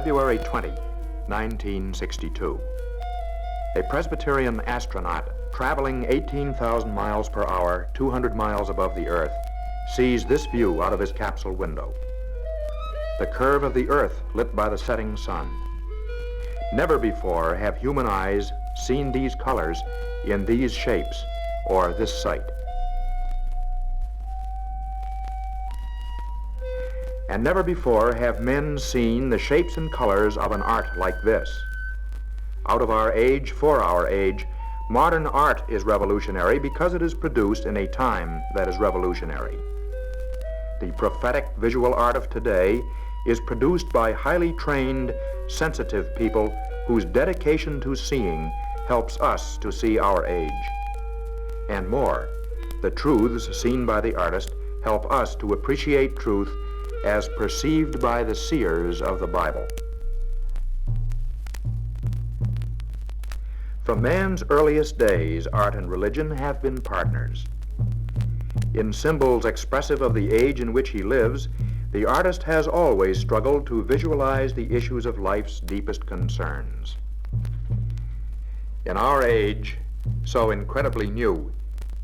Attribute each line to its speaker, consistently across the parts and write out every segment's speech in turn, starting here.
Speaker 1: February 20, 1962. A Presbyterian astronaut traveling 18,000 miles per hour, 200 miles above the Earth, sees this view out of his capsule window. The curve of the Earth lit by the setting sun. Never before have human eyes seen these colors in these shapes or this sight. And never before have men seen the shapes and colors of an art like this. Out of our age, for our age, modern art is revolutionary because it is produced in a time that is revolutionary. The prophetic visual art of today is produced by highly trained, sensitive people whose dedication to seeing helps us to see our age. And more, the truths seen by the artist help us to appreciate truth as perceived by the seers of the Bible. From man's earliest days, art and religion have been partners. In symbols expressive of the age in which he lives, the artist has always struggled to visualize the issues of life's deepest concerns. In our age, so incredibly new,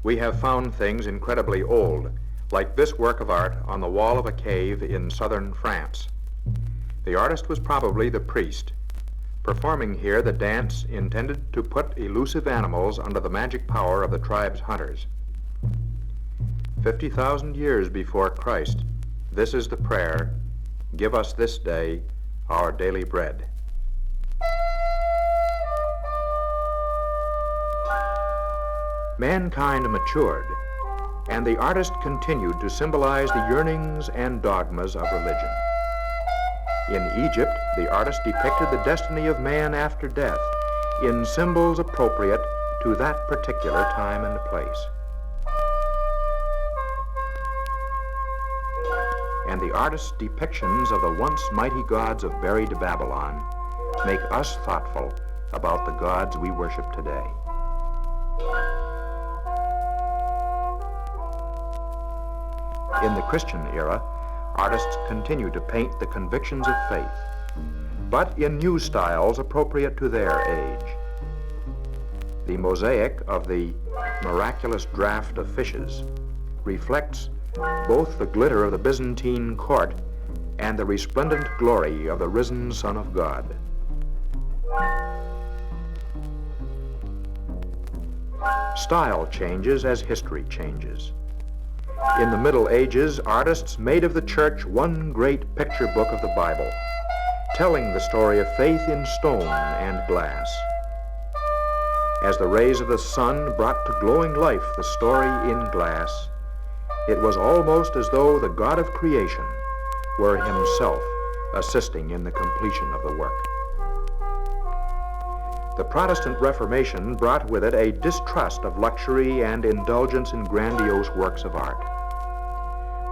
Speaker 1: we have found things incredibly old, like this work of art on the wall of a cave in southern France. The artist was probably the priest, performing here the dance intended to put elusive animals under the magic power of the tribe's hunters. 50,000 years before Christ, this is the prayer, "Give us this day our daily bread." Mankind matured, and the artist continued to symbolize the yearnings and dogmas of religion. In Egypt, the artist depicted the destiny of man after death in symbols appropriate to that particular time and place. And the artist's depictions of the once mighty gods of buried Babylon make us thoughtful about the gods we worship today. In the Christian era, artists continue to paint the convictions of faith, but in new styles appropriate to their age. The mosaic of the miraculous draft of fishes reflects both the glitter of the Byzantine court and the resplendent glory of the risen Son of God. Style changes as history changes. In the Middle Ages, artists made of the church one great picture book of the Bible, telling the story of faith in stone and glass. As the rays of the sun brought to glowing life the story in glass, it was almost as though the God of creation were himself assisting in the completion of the work. The Protestant Reformation brought with it a distrust of luxury and indulgence in grandiose works of art.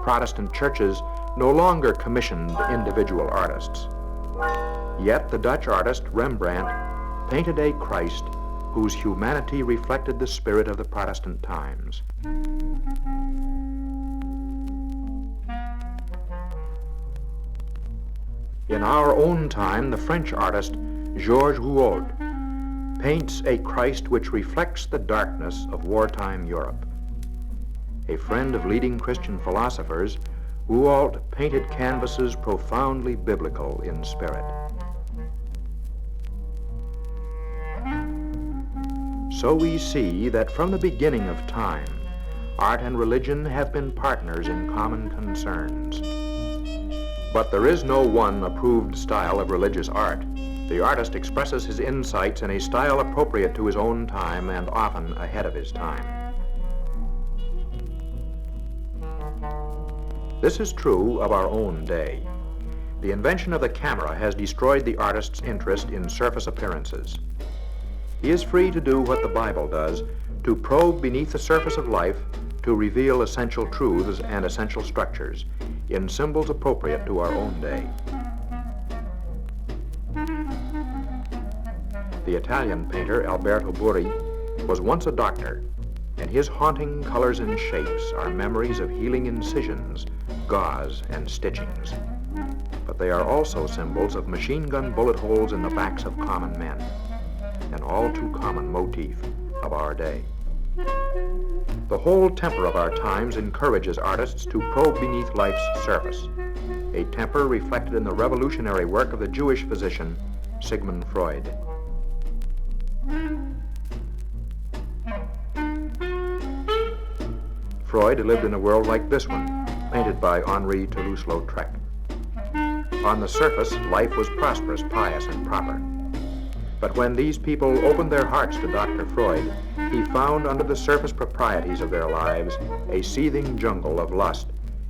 Speaker 1: Protestant churches no longer commissioned individual artists. Yet the Dutch artist Rembrandt painted a Christ whose humanity reflected the spirit of the Protestant times. In our own time, the French artist Georges Rouault paints a Christ which reflects the darkness of wartime Europe. A friend of leading Christian philosophers, Rouault painted canvases profoundly biblical in spirit. So we see that from the beginning of time, art and religion have been partners in common concerns. But there is no one approved style of religious art. The artist expresses his insights in a style appropriate to his own time and often ahead of his time. This is true of our own day. The invention of the camera has destroyed the artist's interest in surface appearances. He is free to do what the Bible does, to probe beneath the surface of life, to reveal essential truths and essential structures in symbols appropriate to our own day. The Italian painter Alberto Burri was once a doctor, and his haunting colors and shapes are memories of healing incisions, gauze, and stitchings. But but they are also symbols of machine gun bullet holes in the backs of common men, an all too common motif of our day. The whole temper of our times encourages artists to probe beneath life's surface, a temper reflected in the revolutionary work of the Jewish physician Sigmund Freud. Freud lived in a world like this one, painted by Henri Toulouse-Lautrec. On the surface, life was prosperous, pious, and proper. But when these people opened their hearts to Dr. Freud, he found under the surface proprieties of their lives a seething jungle of lust,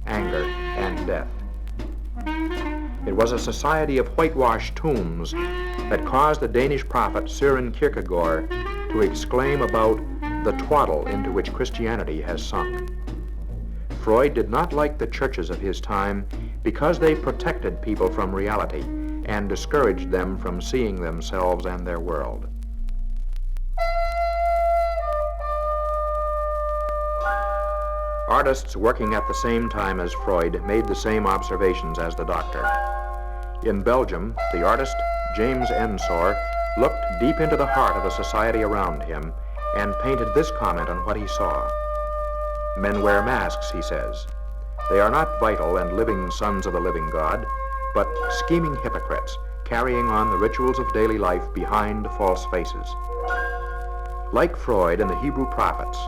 Speaker 1: anger, and death. It was a society of whitewashed tombs that caused the Danish prophet Søren Kierkegaard to exclaim about the twaddle into which Christianity has sunk. Freud did not like the churches of his time because they protected people from reality and discouraged them from seeing themselves and their world. Artists working at the same time as Freud made the same observations as the doctor. In Belgium, the artist James Ensor looked deep into the heart of the society around him and painted this comment on what he saw. Men wear masks, he says. They are not vital and living sons of the living God, but scheming hypocrites carrying on the rituals of daily life behind false faces. Like Freud and the Hebrew prophets,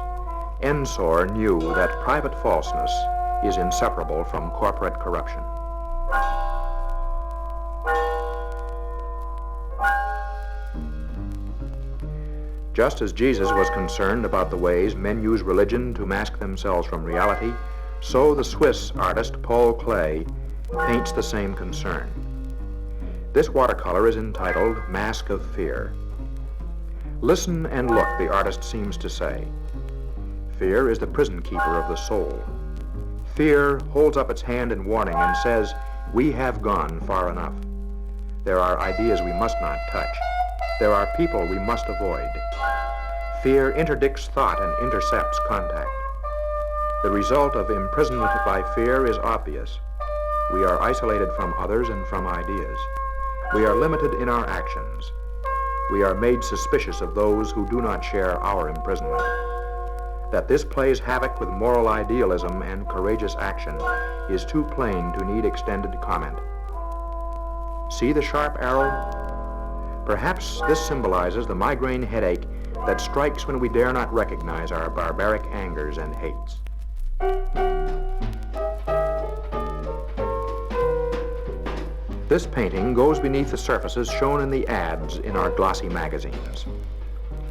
Speaker 1: Ensor knew that private falseness is inseparable from corporate corruption. Just as Jesus was concerned about the ways men use religion to mask themselves from reality, so the Swiss artist Paul Klee paints the same concern. This watercolor is entitled Mask of Fear. Listen and look, the artist seems to say. Fear is the prison keeper of the soul. Fear holds up its hand in warning and says, we have gone far enough. There are ideas we must not touch. There are people we must avoid. Fear interdicts thought and intercepts contact. The result of imprisonment by fear is obvious. We are isolated from others and from ideas. We are limited in our actions. We are made suspicious of those who do not share our imprisonment. That this plays havoc with moral idealism and courageous action is too plain to need extended comment. See the sharp arrow? Perhaps this symbolizes the migraine headache that strikes when we dare not recognize our barbaric angers and hates. This painting goes beneath the surfaces shown in the ads in our glossy magazines.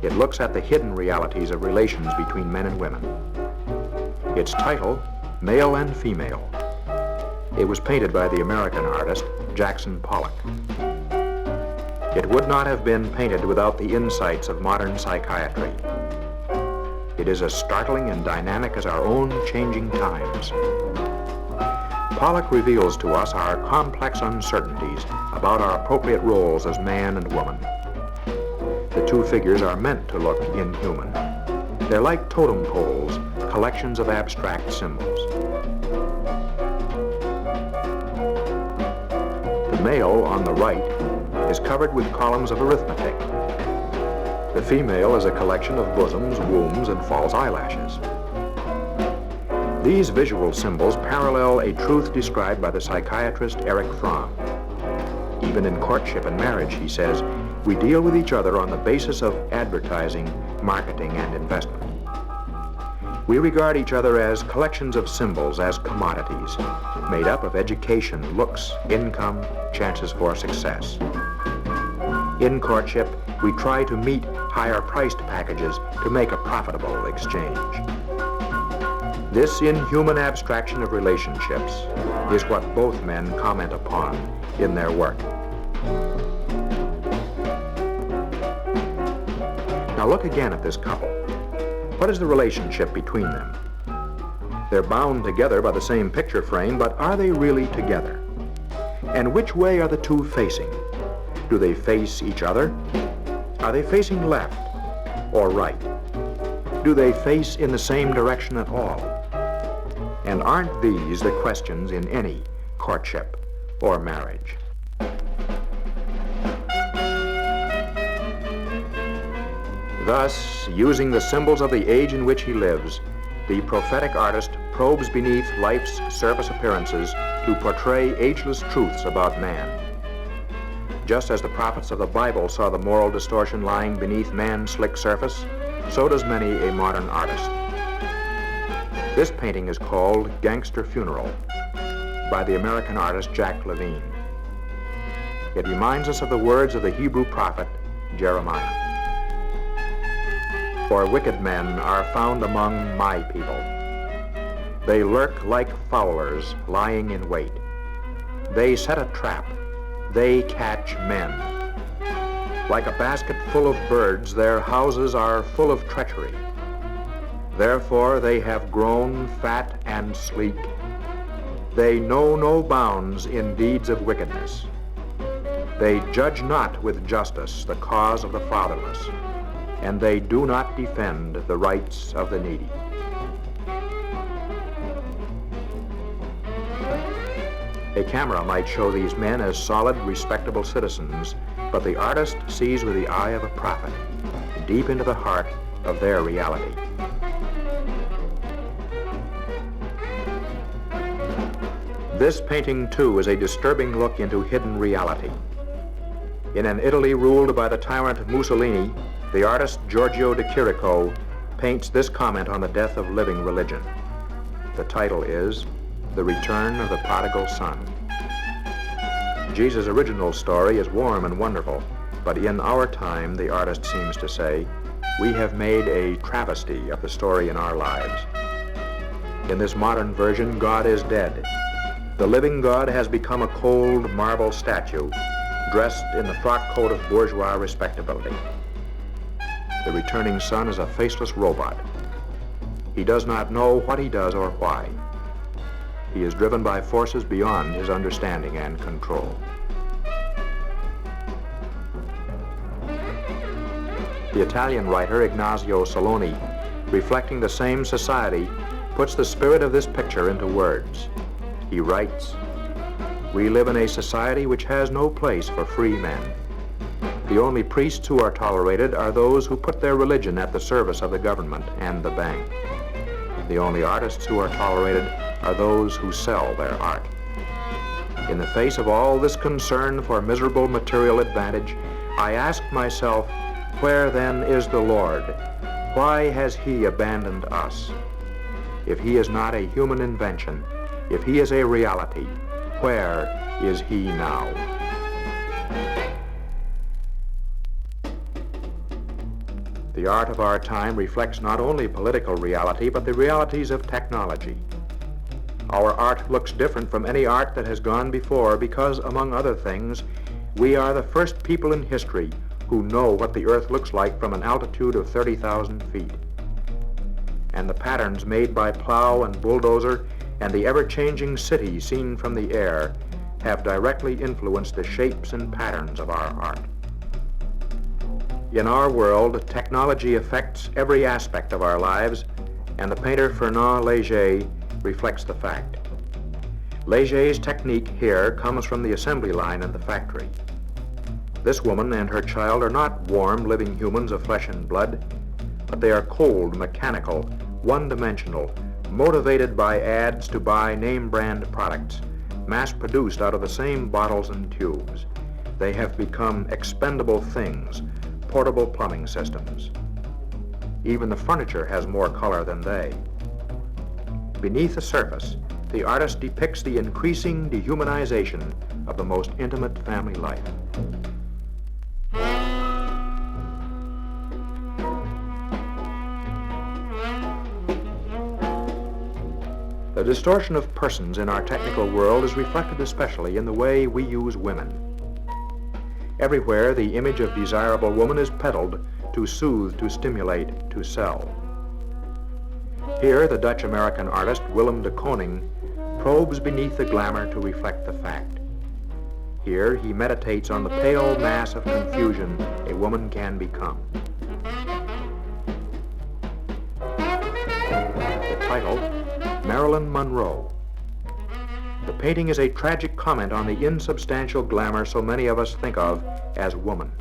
Speaker 1: It looks at the hidden realities of relations between men and women. Its title, Male and Female. It was painted by the American artist Jackson Pollock. It would not have been painted without the insights of modern psychiatry. It is as startling and dynamic as our own changing times. Pollock reveals to us our complex uncertainties about our appropriate roles as man and woman. The two figures are meant to look inhuman. They're like totem poles, collections of abstract symbols. The male on the right is covered with columns of arithmetic. The female is a collection of bosoms, wombs, and false eyelashes. These visual symbols parallel a truth described by the psychiatrist Erich Fromm. Even in courtship and marriage, he says, we deal with each other on the basis of advertising, marketing, and investment. We regard each other as collections of symbols, as commodities, made up of education, looks, income, chances for success. In courtship, we try to meet higher-priced packages to make a profitable exchange. This inhuman abstraction of relationships is what both men comment upon in their work. Now look again at this couple. What is the relationship between them? They're bound together by the same picture frame, but are they really together? And which way are the two facing? Do they face each other? Are they facing left or right? Do they face in the same direction at all? And aren't these the questions in any courtship or marriage. Thus, using the symbols of the age in which he lives, the prophetic artist probes beneath life's surface appearances to portray ageless truths about man. Just as the prophets of the Bible saw the moral distortion lying beneath man's slick surface, so does many a modern artist. This painting is called Gangster Funeral by the American artist Jack Levine. It reminds us of the words of the Hebrew prophet Jeremiah. For wicked men are found among my people. They lurk like fowlers lying in wait. They set a trap. They catch men. Like a basket full of birds, their houses are full of treachery. Therefore they have grown fat and sleek. They know no bounds in deeds of wickedness. They judge not with justice the cause of the fatherless, and they do not defend the rights of the needy. A camera might show these men as solid, respectable citizens, but the artist sees with the eye of a prophet, deep into the heart of their reality. This painting, too, is a disturbing look into hidden reality. In an Italy ruled by the tyrant Mussolini, the artist Giorgio de Chirico paints this comment on the death of living religion. The title is The Return of the Prodigal Son. Jesus' original story is warm and wonderful, but in our time, the artist seems to say, we have made a travesty of the story in our lives. In this modern version, God is dead. The living God has become a cold marble statue, dressed in the frock coat of bourgeois respectability. The returning son is a faceless robot. He does not know what he does or why. He is driven by forces beyond his understanding and control. The Italian writer Ignazio Saloni, reflecting the same society, puts the spirit of this picture into words. He writes, "We live in a society which has no place for free men. The only priests who are tolerated are those who put their religion at the service of the government and the bank. The only artists who are tolerated are those who sell their art. In the face of all this concern for miserable material advantage, I ask myself, where then is the Lord? Why has he abandoned us? If he is not a human invention, if he is a reality, where is he now?" The art of our time reflects not only political reality, but the realities of technology. Our art looks different from any art that has gone before because, among other things, we are the first people in history who know what the Earth looks like from an altitude of 30,000 feet. And the patterns made by plow and bulldozer and the ever-changing city seen from the air have directly influenced the shapes and patterns of our art. In our world, technology affects every aspect of our lives, and the painter Fernand Léger reflects the fact. Léger's technique here comes from the assembly line in the factory. This woman and her child are not warm, living humans of flesh and blood, but they are cold, mechanical, one-dimensional, motivated by ads to buy name-brand products, mass-produced out of the same bottles and tubes. They have become expendable things, portable plumbing systems. Even the furniture has more color than they. Beneath the surface, the artist depicts the increasing dehumanization of the most intimate family life. The distortion of persons in our technical world is reflected especially in the way we use women. Everywhere, the image of desirable woman is peddled to soothe, to stimulate, to sell. Here, the Dutch-American artist Willem de Koning probes beneath the glamour to reflect the fact. Here, he meditates on the pale mass of confusion a woman can become. The title, Marilyn Monroe. The painting is a tragic comment on the insubstantial glamour so many of us think of as woman.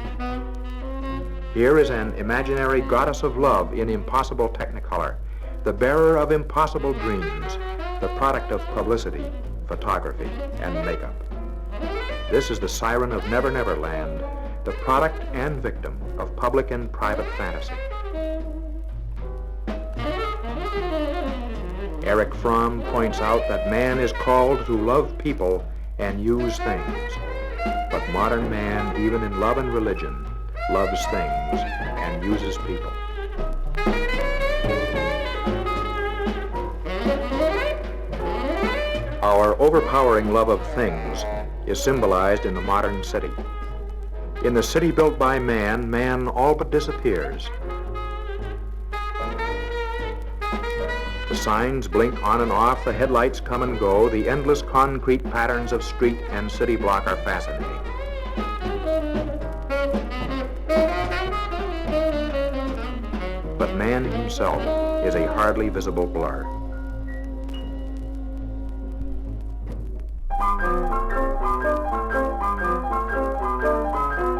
Speaker 1: Here is an imaginary goddess of love in impossible technicolor, the bearer of impossible dreams, the product of publicity, photography, and makeup. This is the siren of Never Never Land, the product and victim of public and private fantasy. Erich Fromm points out that man is called to love people and use things. But modern man, even in love and religion, loves things and uses people. Our overpowering love of things is symbolized in the modern city. In the city built by man, man all but disappears. The signs blink on and off, the headlights come and go, the endless concrete patterns of street and city block are fascinating. But man himself is a hardly visible blur.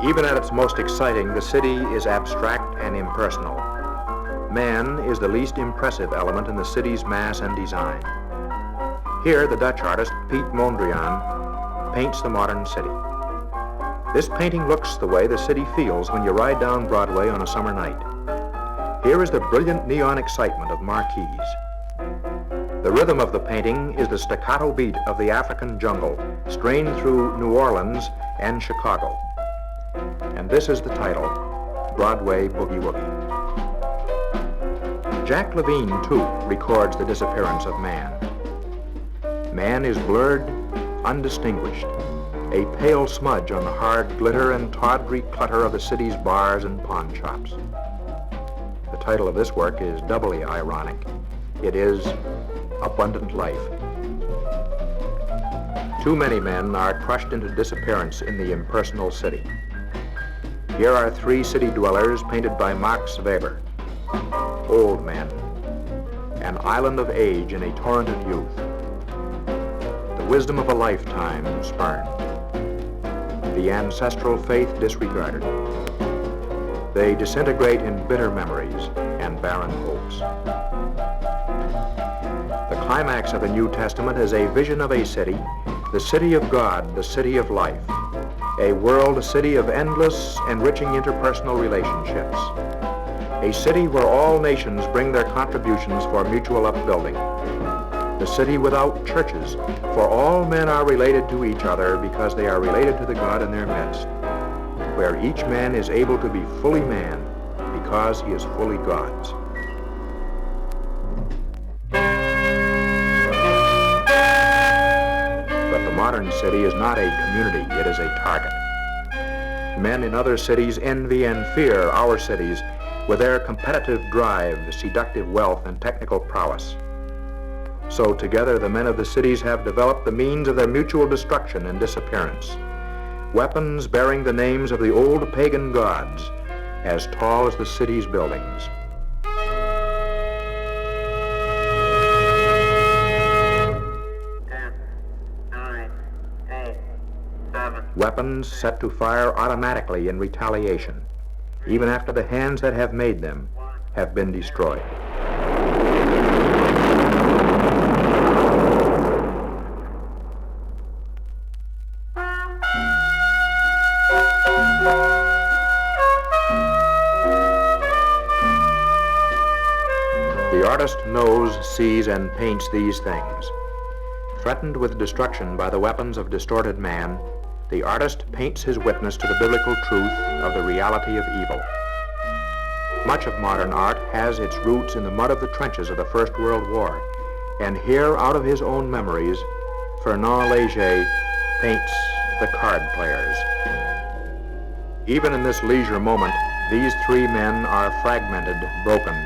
Speaker 1: Even at its most exciting, the city is abstract and impersonal. Man is the least impressive element in the city's mass and design. Here, the Dutch artist Piet Mondrian paints the modern city. This painting looks the way the city feels when you ride down Broadway on a summer night. Here is the brilliant neon excitement of marquees. The rhythm of the painting is the staccato beat of the African jungle, strained through New Orleans and Chicago. And this is the title, Broadway Boogie Woogie. Jack Levine, too, records the disappearance of man. Man is blurred, undistinguished, a pale smudge on the hard glitter and tawdry clutter of the city's bars and pawn shops. The title of this work is doubly ironic. It is Abundant Life. Too many men are crushed into disappearance in the impersonal city. Here are three city dwellers painted by Max Weber. Old men, an island of age in a torrent of youth, the wisdom of a lifetime spurned, the ancestral faith disregarded. They disintegrate in bitter memories and barren hopes. The climax of the New Testament is a vision of a city, the city of God, the city of life, a world, a city of endless, enriching interpersonal relationships. A city where all nations bring their contributions for mutual upbuilding. The city without churches, for all men are related to each other because they are related to the God in their midst. Where each man is able to be fully man because he is fully God's. But the modern city is not a community, it is a target. Men in other cities envy and fear our cities with their competitive drive, seductive wealth, and technical prowess. So together the men of the cities have developed the means of their mutual destruction and disappearance. Weapons bearing the names of the old pagan gods, as tall as the city's buildings. Weapons set to fire automatically in retaliation, even after the hands that have made them have been destroyed. The artist knows, sees, and paints these things. Threatened with destruction by the weapons of distorted man, the artist paints his witness to the biblical truth of the reality of evil. Much of modern art has its roots in the mud of the trenches of the First World War, and here, out of his own memories, Fernand Léger paints the card players. Even in this leisure moment, these three men are fragmented, broken,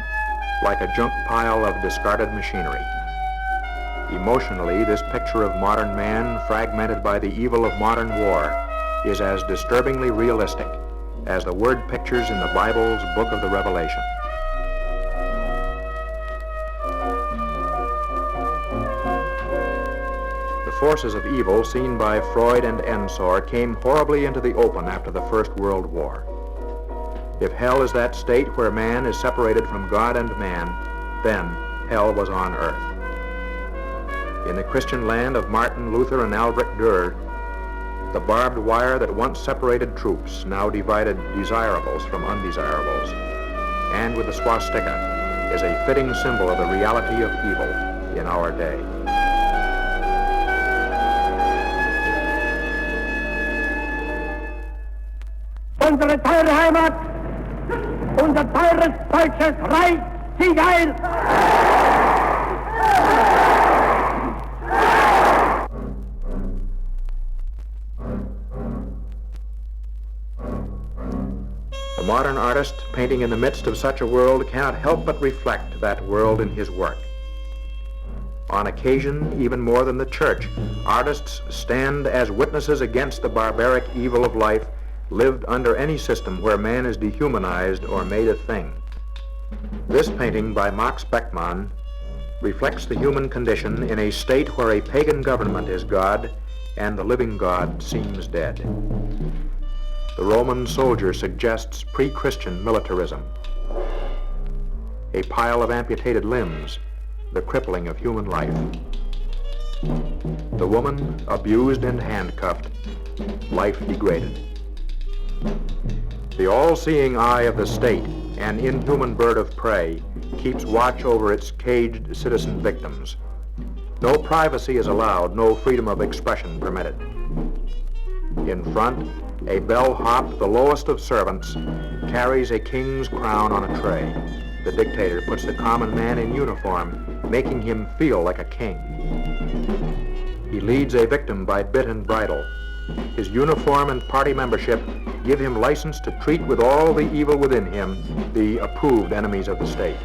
Speaker 1: like a junk pile of discarded machinery. Emotionally, this picture of modern man, fragmented by the evil of modern war, is as disturbingly realistic as the word pictures in the Bible's book of the Revelation. The forces of evil seen by Freud and Ensor came horribly into the open after the First World War. If hell is that state where man is separated from God and man, then hell was on earth. In the Christian land of Martin Luther and Albrecht Dürer, the barbed wire that once separated troops now divided desirables from undesirables, and with the swastika is a fitting symbol of the reality of evil in our day.
Speaker 2: Unsere teure Heimat, unser teures deutsches Reich, Sieg heil!
Speaker 1: The modern artist, painting in the midst of such a world, cannot help but reflect that world in his work. On occasion, even more than the church, artists stand as witnesses against the barbaric evil of life lived under any system where man is dehumanized or made a thing. This painting by Max Beckmann reflects the human condition in a state where a pagan government is God and the living God seems dead. The Roman soldier suggests pre-Christian militarism. A pile of amputated limbs, the crippling of human life. The woman abused and handcuffed, life degraded. The all-seeing eye of the state, an inhuman bird of prey, keeps watch over its caged citizen victims. No privacy is allowed, no freedom of expression permitted. In front, a bellhop, the lowest of servants, carries a king's crown on a tray. The dictator puts the common man in uniform, making him feel like a king. He leads a victim by bit and bridle. His uniform and party membership give him license to treat with all the evil within him the approved enemies of the state.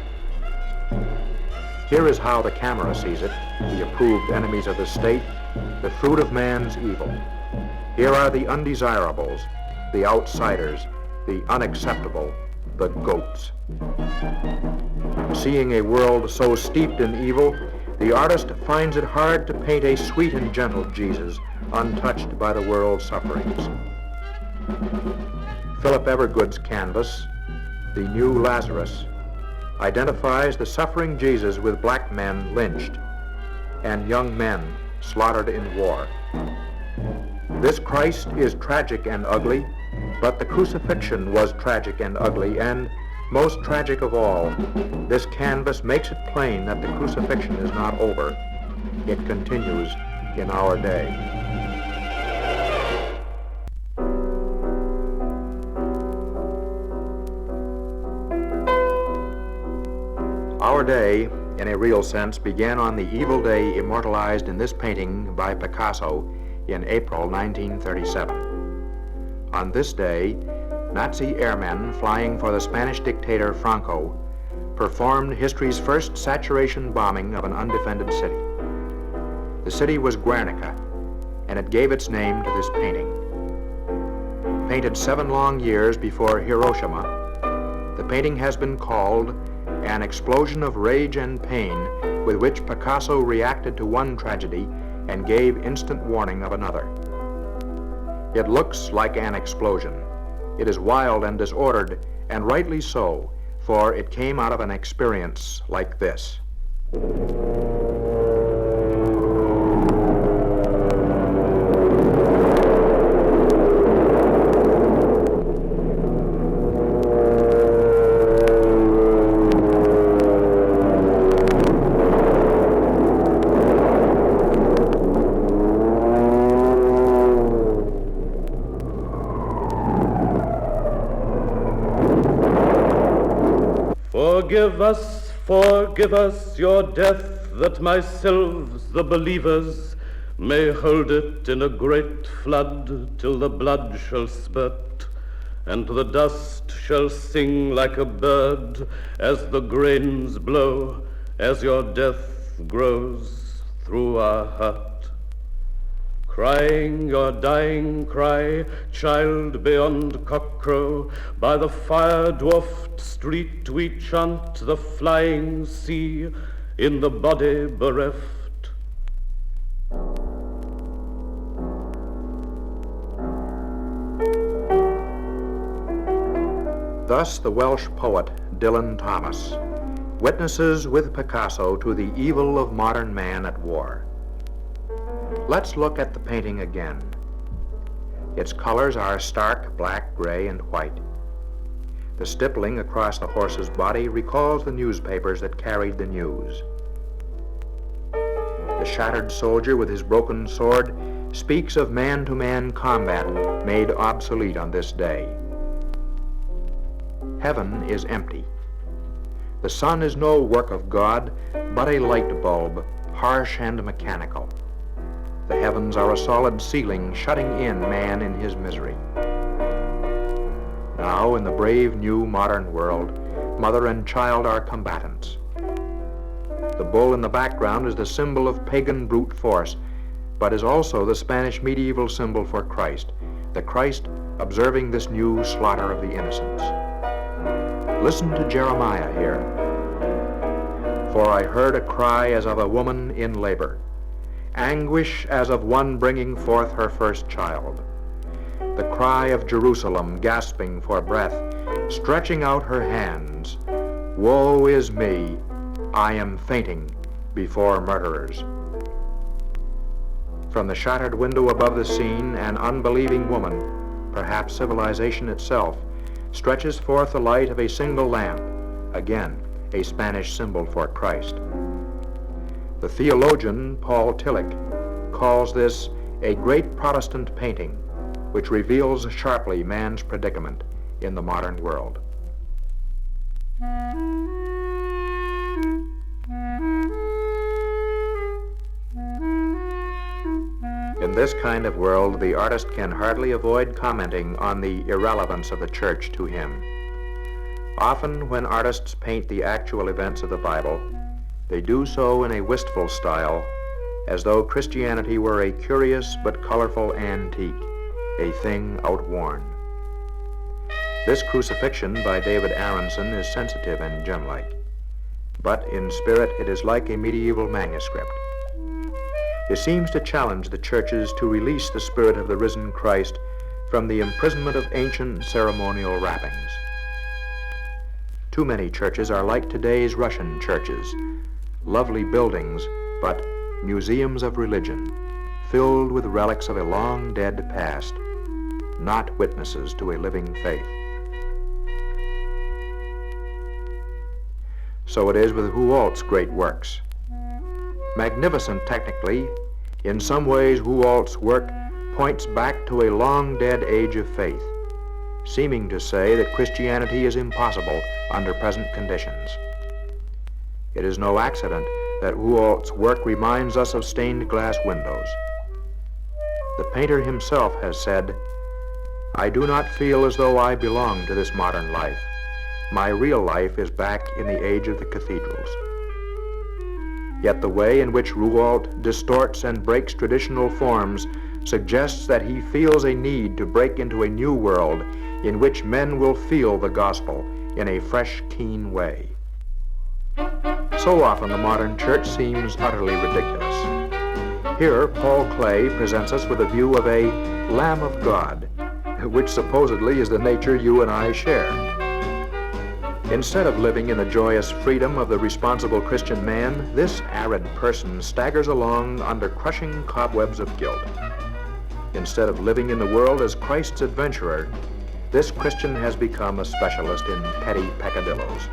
Speaker 1: Here is how the camera sees it, the approved enemies of the state, the fruit of man's evil. Here are the undesirables, the outsiders, the unacceptable, the goats. Seeing a world so steeped in evil, the artist finds it hard to paint a sweet and gentle Jesus, untouched by the world's sufferings. Philip Evergood's canvas, The New Lazarus, identifies the suffering Jesus with black men lynched and young men slaughtered in war. This Christ is tragic and ugly, but the crucifixion was tragic and ugly, and most tragic of all, this canvas makes it plain that the crucifixion is not over. It continues in our day. Our day, in a real sense, began on the evil day immortalized in this painting by Picasso in April 1937. On this day, Nazi airmen flying for the Spanish dictator Franco performed history's first saturation bombing of an undefended city. The city was Guernica, and it gave its name to this painting. Painted 7 long years before Hiroshima, the painting has been called an explosion of rage and pain with which Picasso reacted to one tragedy and gave instant warning of another. It looks like an explosion. It is wild and disordered, and rightly so, for it came out of an experience like this.
Speaker 3: Forgive us your death, that myselves, the believers, may hold it in a great flood till the blood shall spurt, and the dust shall sing like a bird as the grains blow, as your death grows through our hut. Crying your dying cry, child beyond cockcrow, by the fire-dwarfed street we chant the flying sea in the body bereft.
Speaker 1: Thus the Welsh poet Dylan Thomas witnesses with Picasso to the evil of modern man at war. Let's look at the painting again. Its colors are stark black, gray, and white. The stippling across the horse's body recalls the newspapers that carried the news. The shattered soldier with his broken sword speaks of man-to-man combat made obsolete on this day. Heaven is empty. The sun is no work of God, but a light bulb, harsh and mechanical. The heavens are a solid ceiling shutting in man in his misery. Now, in the brave new modern world, mother and child are combatants. The bull in the background is the symbol of pagan brute force, but is also the Spanish medieval symbol for Christ, the Christ observing this new slaughter of the innocents. Listen to Jeremiah here. For I heard a cry as of a woman in labor, anguish as of one bringing forth her first child. The cry of Jerusalem gasping for breath, stretching out her hands. Woe is me, I am fainting before murderers. From the shattered window above the scene, an unbelieving woman, perhaps civilization itself, stretches forth the light of a single lamp, again a Spanish symbol for Christ. The theologian Paul Tillich calls this a great Protestant painting, which reveals sharply man's predicament in the modern world. In this kind of world, the artist can hardly avoid commenting on the irrelevance of the church to him. Often, when artists paint the actual events of the Bible, they do so in a wistful style, as though Christianity were a curious but colorful antique, a thing outworn. This crucifixion by David Aronson is sensitive and gem-like, but in spirit it is like a medieval manuscript. It seems to challenge the churches to release the spirit of the risen Christ from the imprisonment of ancient ceremonial wrappings. Too many churches are like today's Russian churches, lovely buildings, but museums of religion, filled with relics of a long dead past, not witnesses to a living faith. So it is with Rouault's great works. Magnificent technically, in some ways Rouault's work points back to a long dead age of faith, seeming to say that Christianity is impossible under present conditions. It is no accident that Rouault's work reminds us of stained glass windows. The painter himself has said, "I do not feel as though I belong to this modern life. My real life is back in the age of the cathedrals." Yet the way in which Rouault distorts and breaks traditional forms suggests that he feels a need to break into a new world in which men will feel the gospel in a fresh, keen way. So often the modern church seems utterly ridiculous. Here, Paul Klee presents us with a view of a Lamb of God, which supposedly is the nature you and I share. Instead of living in the joyous freedom of the responsible Christian man, this arid person staggers along under crushing cobwebs of guilt. Instead of living in the world as Christ's adventurer, this Christian has become a specialist in petty peccadillos.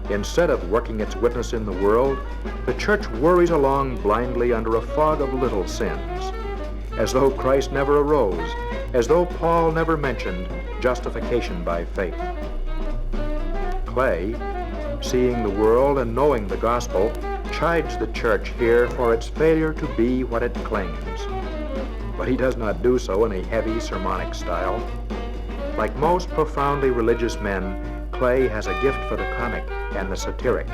Speaker 1: Instead of working its witness in the world, the church worries along blindly under a fog of little sins, as though Christ never arose, as though Paul never mentioned justification by faith. Klee, seeing the world and knowing the gospel, chides the church here for its failure to be what it claims. But he does not do so in a heavy sermonic style. Like most profoundly religious men, Klee has a gift for the comic and the satiric,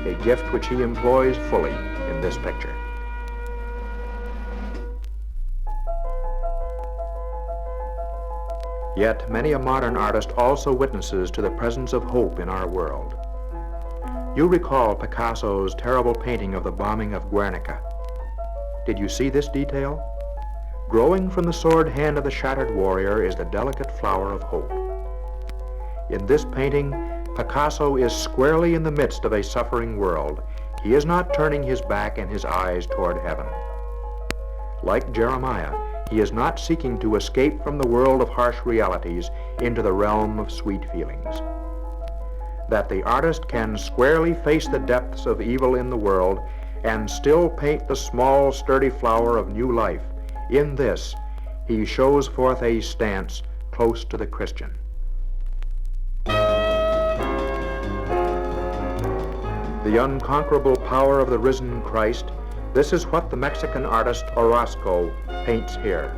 Speaker 1: a gift which he employs fully in this picture. Yet many a modern artist also witnesses to the presence of hope in our world. You recall Picasso's terrible painting of the bombing of Guernica. Did you see this detail? Growing from the sword hand of the shattered warrior is the delicate flower of hope. In this painting, Picasso is squarely in the midst of a suffering world. He is not turning his back and his eyes toward heaven. Like Jeremiah, he is not seeking to escape from the world of harsh realities into the realm of sweet feelings. That the artist can squarely face the depths of evil in the world and still paint the small, sturdy flower of new life, in this, he shows forth a stance close to the Christian. The unconquerable power of the risen Christ, this is what the Mexican artist Orozco paints here.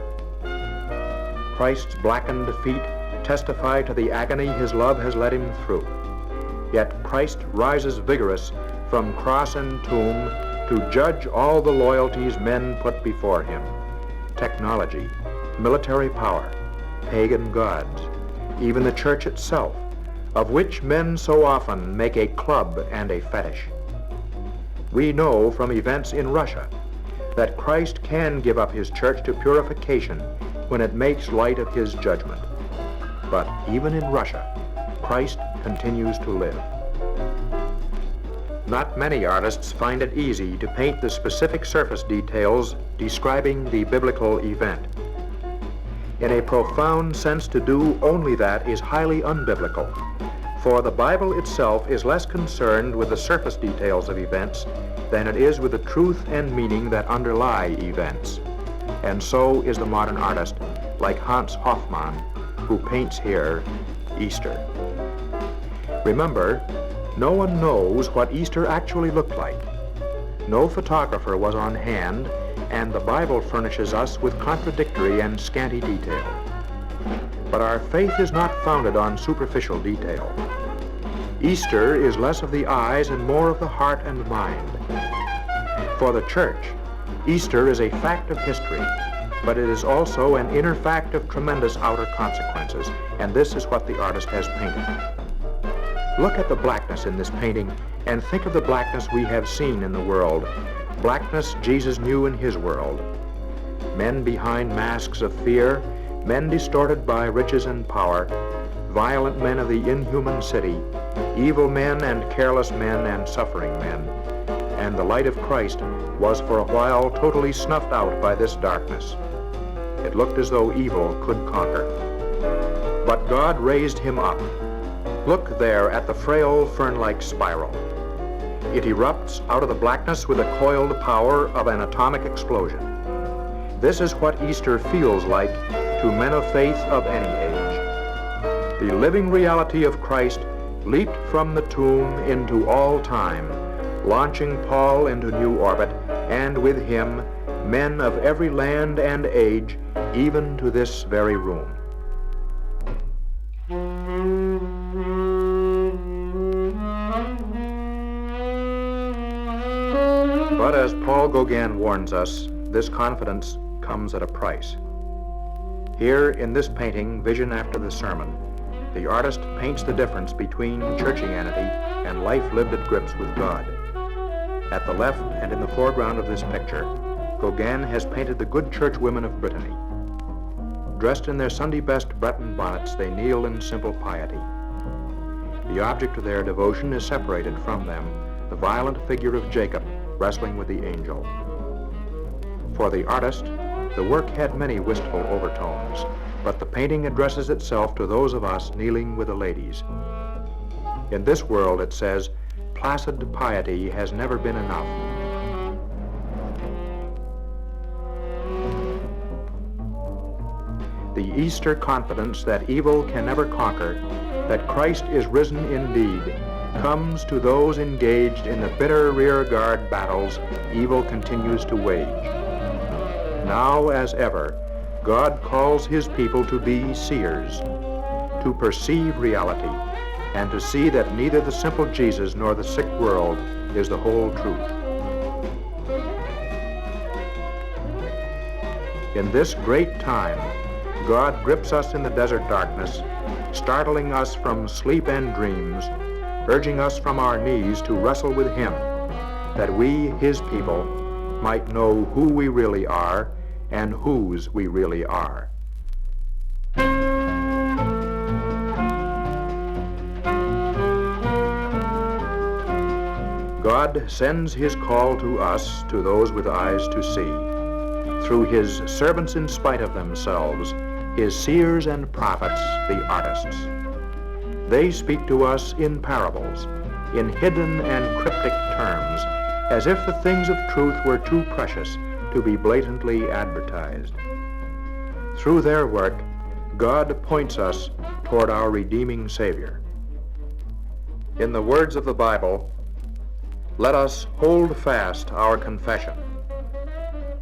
Speaker 1: Christ's blackened feet testify to the agony his love has led him through. Yet Christ rises vigorous from cross and tomb to judge all the loyalties men put before him: technology, military power, pagan gods, even the church itself, of which men so often make a club and a fetish. We know from events in Russia that Christ can give up his church to purification when it makes light of his judgment. But even in Russia, Christ continues to live. Not many artists find it easy to paint the specific surface details describing the biblical event. In a profound sense, to do only that is highly unbiblical, for the Bible itself is less concerned with the surface details of events than it is with the truth and meaning that underlie events. And so is the modern artist, like Hans Hofmann, who paints here Easter. Remember, no one knows what Easter actually looked like. No photographer was on hand, and the Bible furnishes us with contradictory and scanty detail. But our faith is not founded on superficial detail. Easter is less of the eyes and more of the heart and mind. For the church, Easter is a fact of history, but it is also an inner fact of tremendous outer consequences, and this is what the artist has painted. Look at the blackness in this painting and think of the blackness we have seen in the world, blackness Jesus knew in his world. Men behind masks of fear, men distorted by riches and power, violent men of the inhuman city, evil men and careless men and suffering men. And the light of Christ was for a while totally snuffed out by this darkness. It looked as though evil could conquer. But God raised him up. Look there at the frail fern-like spiral. It erupts out of the blackness with the coiled power of an atomic explosion. This is what Easter feels like to men of faith of any age. The living reality of Christ leaped from the tomb into all time, launching Paul into new orbit, and with him, men of every land and age, even to this very room. But as Paul Gauguin warns us, this confidence comes at a price. Here in this painting, Vision After the Sermon, the artist paints the difference between churchianity and life lived at grips with God. At the left and in the foreground of this picture, Gauguin has painted the good church women of Brittany. Dressed in their Sunday best Breton bonnets, they kneel in simple piety. The object of their devotion is separated from them, the violent figure of Jacob wrestling with the angel. For the artist, the work had many wistful overtones, but the painting addresses itself to those of us kneeling with the ladies. In this world, it says, placid piety has never been enough. The Easter confidence that evil can never conquer, that Christ is risen indeed, comes to those engaged in the bitter rearguard battles evil continues to wage. Now as ever, God calls his people to be seers, to perceive reality, and to see that neither the simple Jesus nor the sick world is the whole truth. In this great time, God grips us in the desert darkness, startling us from sleep and dreams, urging us from our knees to wrestle with him, that we, his people, might know who we really are and whose we really are. God sends his call to us, to those with eyes to see, through his servants in spite of themselves, his seers and prophets, the artists. They speak to us in parables, in hidden and cryptic terms, as if the things of truth were too precious to be blatantly advertised. Through their work, God points us toward our redeeming Savior. In the words of the Bible, let us hold fast our confession.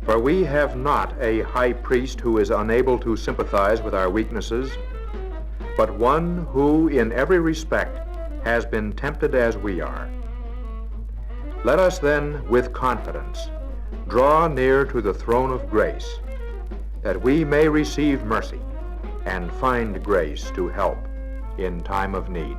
Speaker 1: For we have not a high priest who is unable to sympathize with our weaknesses, but one who in every respect has been tempted as we are. Let us then, with confidence, draw near to the throne of grace, that we may receive mercy and find grace to help in time of need.